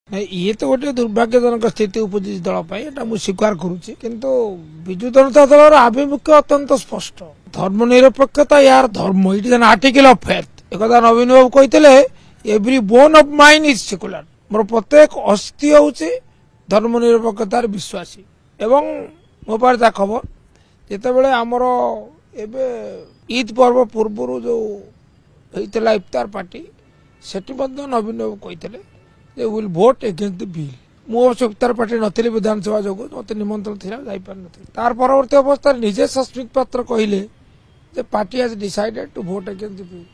ये तो गोटे दुर्भाग्यजनक स्थिति उपजी दल मुझे स्वीकार करुच्ची किंतु विजु जनता दल आभिमुख्य अत्यंत स्पष्ट धर्मनिरपेक्षता यार धर्म it is an article of faith एक नवीन बाबू कहते every bone of mine is secular मोर प्रत्येक अस्थि हूँ धर्मनिरपेक्षतार विश्वासी एवं मो पास जा खबर जिते आमर एबे ईद पर्व पूर्व जो होता इफ्तार पार्टी सेठी नवीन बाबू कहते they will vote against the bill मु इफ्तार पार्टी नथिले विधानसभा जो मत निमंत्रण थिला जाई पार नथिले तार परवर्ती अवस्था निजे सस्मित पात्र कहले जे party has decided to vote against the bill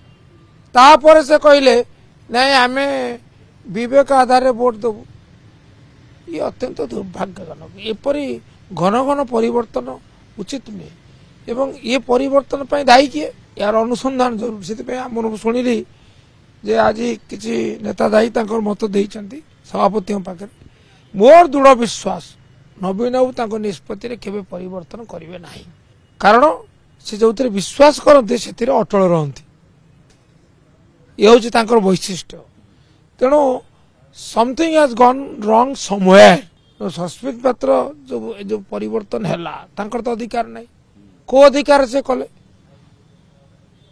तापर से कहले नहीं आमे विवेक आधार रे वोट देबु ये अत्यंत दुर्भाग्यजनक एपरी घन घन परिवर्तन उचित नहीं एवं ये परिवर्तन पई दायी किए यार अनुसंधान जरूर से आम शुणिली जे आज किसी नेता दायी मत देइचंती सभापति पाखे मोर दृढ़ विश्वास नवीन बाबू निष्पत्ति केवे परिवर्तन करेंगे ना कारण से जो विश्वास करते से अटल रहती ये हूँ वैशिष्ट्य तेणु something has gone wrong somewhere Sasmit पात्र जो परिवर्तन है तो अधिकार नहीं को अधिकार से कले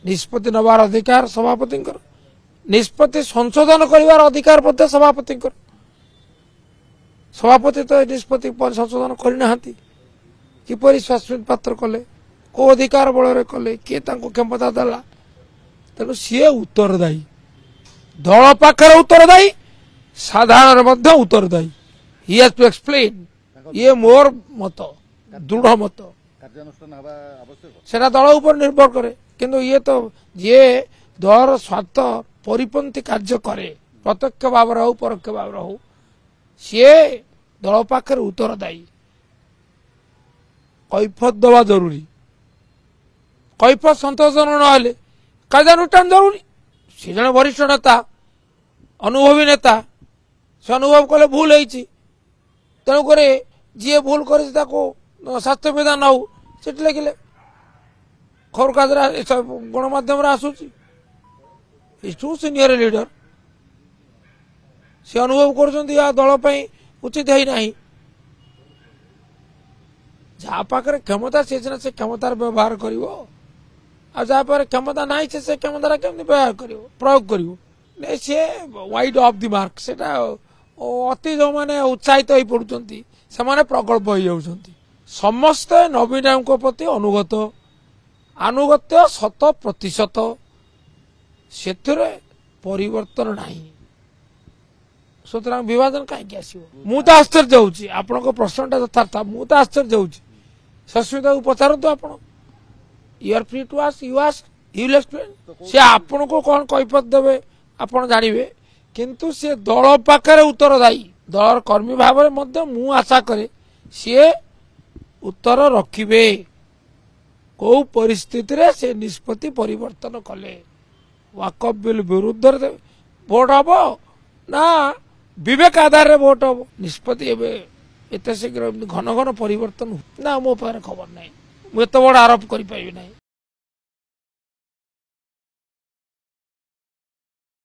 निष्पत्ति नबार अधिकार सभापति निष्पत्ति संशोधन कर अधिकार सभापति सभापति तो निष्पत्ति संशोधन करना किपरि सस्मित पात्र कले को अधिकार बल कले किए क्षमता देला तेणु सी उत्तरदायी दल पाखे उत्तरदायी साधारण उत्तरदायी ही हैज टू एक्सप्लेन ये मोर मत दृढ़ मत सेटा दल उपर निर्भर करे किंतु ये तो ये दलर स्वार्थ परिपंथी कार्य करे प्रत्यक्ष भाव हो परोक्ष भाव हो सी दल पाखे उत्तरदायी कैफत दवा जरूरी कैफत संतोषजनक ना कार्यानुष्ठान जरूरी सी जन वरिष्ठ नेता अनुभवी नेता से अनुभव कले भूल होती तेणुक जी भूल कर शास्त्र विधान हो सीट लगे खबर कागज गणमाध्यम आसूची टू सीनियर लीडर से अनुभव कर दल उचित है ना जहाँ पाखे क्षमता सी से क्षमतार व्यवहार कर जहाँ पाखे क्षमता ना से क्षमतार केमती व्यवहार कर प्रयोग कर सी वाइड ऑफ द मार्क से अति जो मैंने उत्साहित हो पड़ुंट से प्रकल्प हो जाती समस्ते नवीन प्रति अनुगत्य 100% से परिवर्तन नहीं सुतरां विभाजन कहीं आसो मु तो आश्चर्य होउची आपण को प्रश्नटा यथार्थ मु तो आश्चर्य होउची सस्मिता को पचारतु आपण you are free to ask you will explain से आपण को कौन कैफत देवे आपण जानिबे किंतु से दल पाखे उत्तरदायी दलर कर्मी भाव में मु आशा करे सी उत्तर रखिबे को परिस्थिति रे से निष्पत्ति परिवर्तन कले वाकफ बिल विरुद्ध भोट हम ना विवेक आधार भोट हम निष्पत्ति एत शीघ्र घन घन परिवर्तन ना मो पाखे खबर ना मुझे बड़ आरोप कर पारि ना।